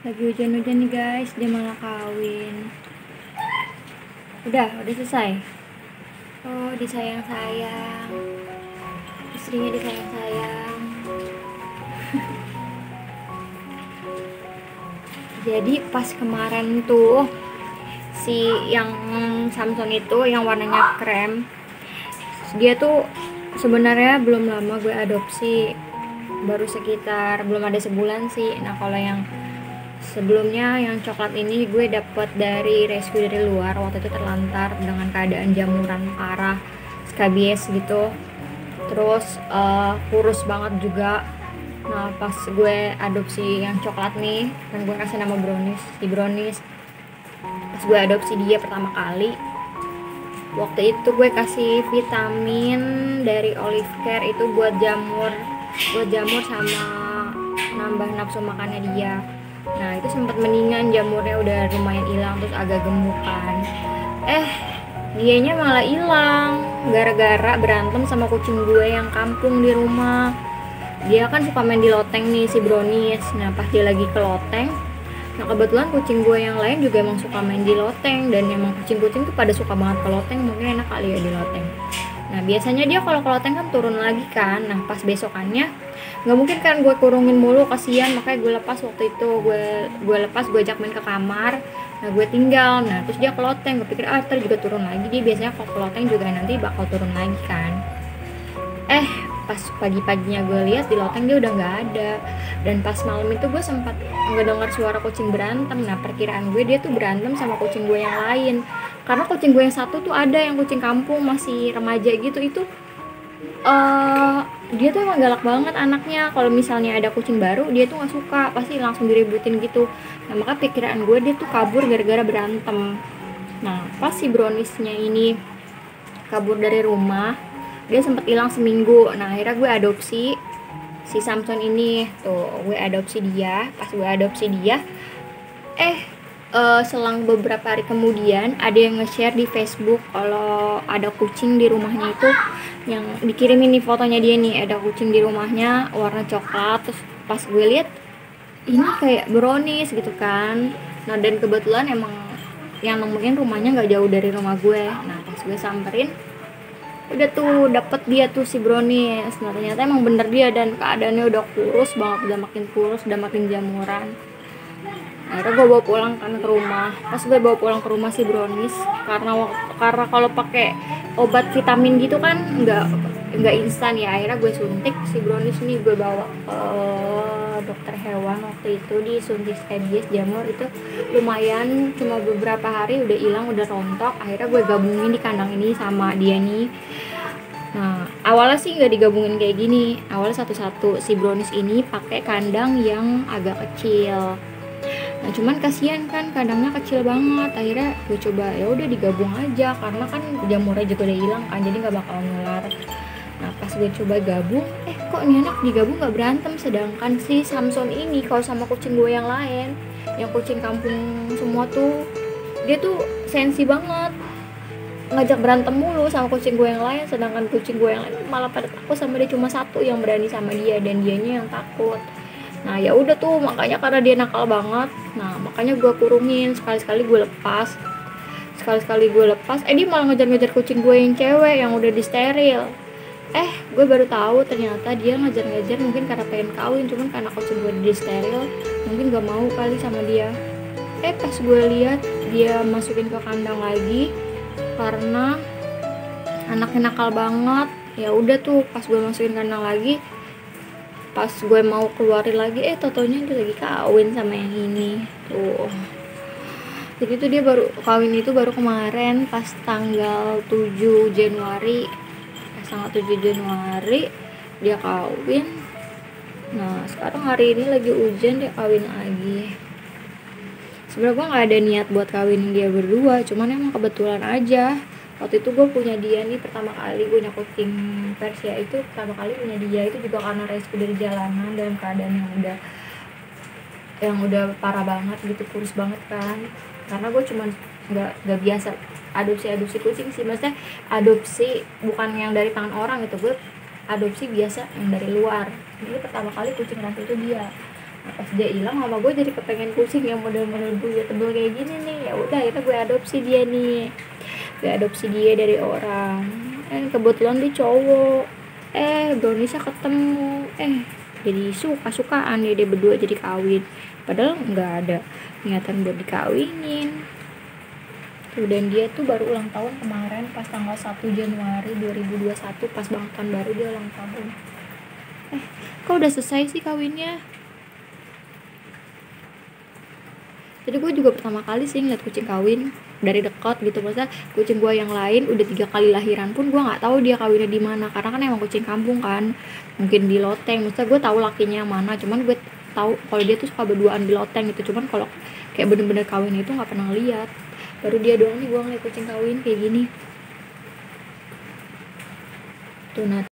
Lagi hujan-hujan nih guys, dia malah kawin. Udah selesai. Oh, disayang-sayang. Istrinya disayang-sayang. Jadi pas kemarin tuh si yang Samson itu yang warnanya krem, dia tuh sebenarnya belum lama gue adopsi, baru sekitar belum ada sebulan sih. Nah kalau yang sebelumnya yang coklat ini gue dapet dari rescue dari luar, waktu itu terlantar dengan keadaan jamuran parah, skabies gitu, terus kurus banget juga. Nah pas gue adopsi yang coklat nih, kan gue kasih nama Brownies, si Brownies. Pas gue adopsi dia pertama kali, waktu itu gue kasih vitamin dari Olive Care itu buat jamur sama nambah nafsu makannya dia. Nah itu sempat mendingan, jamurnya udah lumayan hilang, terus agak gemukan. Dianya malah hilang gara-gara berantem sama kucing gue yang kampung di rumah. Dia kan suka main di loteng nih si Brownies. Nah pas dia lagi ke loteng, nah kebetulan kucing gue yang lain juga emang suka main di loteng, dan emang kucing-kucing tuh pada suka banget ke loteng, mungkin enak kali ya di loteng. Nah biasanya dia kalau ke loteng kan turun lagi kan. Nah pas besokannya nggak mungkin kan gue kurungin mulu, kasihan, makanya gue lepas waktu itu. Gue lepas, gue ajak main ke kamar. Nah gue tinggal, nah terus dia ke loteng. Gue pikir ntar juga turun lagi. Dia biasanya kalau ke loteng juga nanti bakal turun lagi kan. Pas pagi-paginya gue lihat di loteng dia udah nggak ada. Dan pas malam itu gue sempat ngedengar suara kucing berantem. Nah perkiraan gue dia tuh berantem sama kucing gue yang lain, karena kucing gue yang satu tuh ada yang kucing kampung masih remaja gitu. Itu dia tuh emang galak banget anaknya. Kalau misalnya ada kucing baru dia tuh nggak suka, pasti langsung diributin gitu. Nah maka pikiran gue dia tuh kabur gara-gara berantem. Nah pas si Browniesnya ini kabur dari rumah, dia sempat hilang seminggu. Nah akhirnya gue adopsi si Samson ini tuh. Gue adopsi dia. Pas gue adopsi dia, selang beberapa hari kemudian ada yang nge-share di Facebook kalau ada kucing di rumahnya itu, yang dikirimin nih fotonya dia nih, ada kucing di rumahnya warna coklat. Terus pas gue lihat ini kayak Brownies gitu kan. Nah dan kebetulan emang yang nemuin rumahnya nggak jauh dari rumah gue. Nah pas gue samperin, udah tuh dapet dia tuh si Brownies. Nah ternyata emang bener dia, dan keadaannya udah kurus banget, udah makin kurus, udah makin jamuran. Akhirnya gue bawa pulang kan ke rumah. Pas gue bawa pulang ke rumah si Brownies, karena kalau pakai obat vitamin gitu kan nggak instan ya, akhirnya gue suntik si Brownies nih. Gue bawa ke dokter hewan, waktu itu disuntik skabies jamur. Itu lumayan, cuma beberapa hari udah hilang, udah rontok. Akhirnya gue gabungin di kandang ini sama dia nih. Nah awalnya sih nggak digabungin kayak gini, awalnya satu-satu. Si Brownies ini pakai kandang yang agak kecil. Nah cuman kasihan kan kandangnya kecil banget. Akhirnya gue coba ya udah digabung aja, karena kan jamurnya juga udah hilang kan, jadi nggak bakal nular. Nah pas gue coba gabung, kok nih anak digabung nggak berantem. Sedangkan si Samson ini kalau sama kucing gue yang lain, yang kucing kampung semua tuh, dia tuh sensi banget, ngajak berantem mulu sama kucing gue yang lain. Sedangkan kucing gue yang lain malah pada takut sama dia, cuma satu yang berani sama dia, dan dianya yang takut. Nah ya udah tuh, makanya karena dia nakal banget, nah makanya gue kurungin. Sekali-sekali gue lepas, dia malah ngejar-ngejar kucing gue yang cewek yang udah disteril. Gue baru tahu ternyata dia ngejar-ngejar mungkin karena pengen kawin, cuman karena kucing gue disteril mungkin gak mau kali sama dia. Pas gue lihat dia masukin ke kandang lagi karena anaknya nakal banget. Ya udah tuh, pas gue masukin kandang lagi, pas gue mau keluarin lagi, totonya dia lagi kawin sama yang ini tuh. Jadi tuh dia baru kawin itu baru kemarin pas tanggal 7 Januari. Tanggal 7 Januari dia kawin. Nah sekarang hari ini lagi hujan, dia kawin lagi. Sebenarnya gue nggak ada niat buat kawin dia berdua, cuman emang kebetulan aja. Waktu itu gue punya dia nih pertama kali, gue punya kucing Persia itu pertama kali punya dia itu juga karena rescue dari jalanan, dalam keadaan yang udah parah banget gitu, kurus banget kan. Karena gue cuman nggak biasa adopsi kucing sih, maksudnya adopsi bukan yang dari tangan orang gitu, gue adopsi biasa yang dari luar. Jadi pertama kali kucing ras itu dia. Nah Pas dia hilang mama gue jadi kepengen kucing yang model-model bulu tebel kayak gini nih. Ya udah akhirnya gue adopsi dia nih, gue adopsi dia dari orang. Kebetulan dia cowok. Browniesnya ketemu, jadi suka-sukaan dia berdua, jadi kawin. Padahal nggak ada niatan buat dikawinin tuh. Dan dia tuh baru ulang tahun kemarin pas tanggal 1 Januari 2021, pas banget tahun baru dia ulang tahun. Kok udah selesai sih kawinnya? Jadi gue juga pertama kali sih ngeliat kucing kawin dari dekat gitu. Masa kucing gue yang lain udah 3 kali lahiran pun gue nggak tahu dia kawinnya di mana, karena kan emang kucing kampung kan, mungkin di loteng. Maksudnya gue tahu lakinya mana, cuman gue tahu kalau dia tuh suka berduaan di loteng gitu. Cuman kalau kayak bener-bener kawin itu nggak pernah lihat. Baru dia doang nih gue ngeliat kucing kawin kayak gini tuh. Nah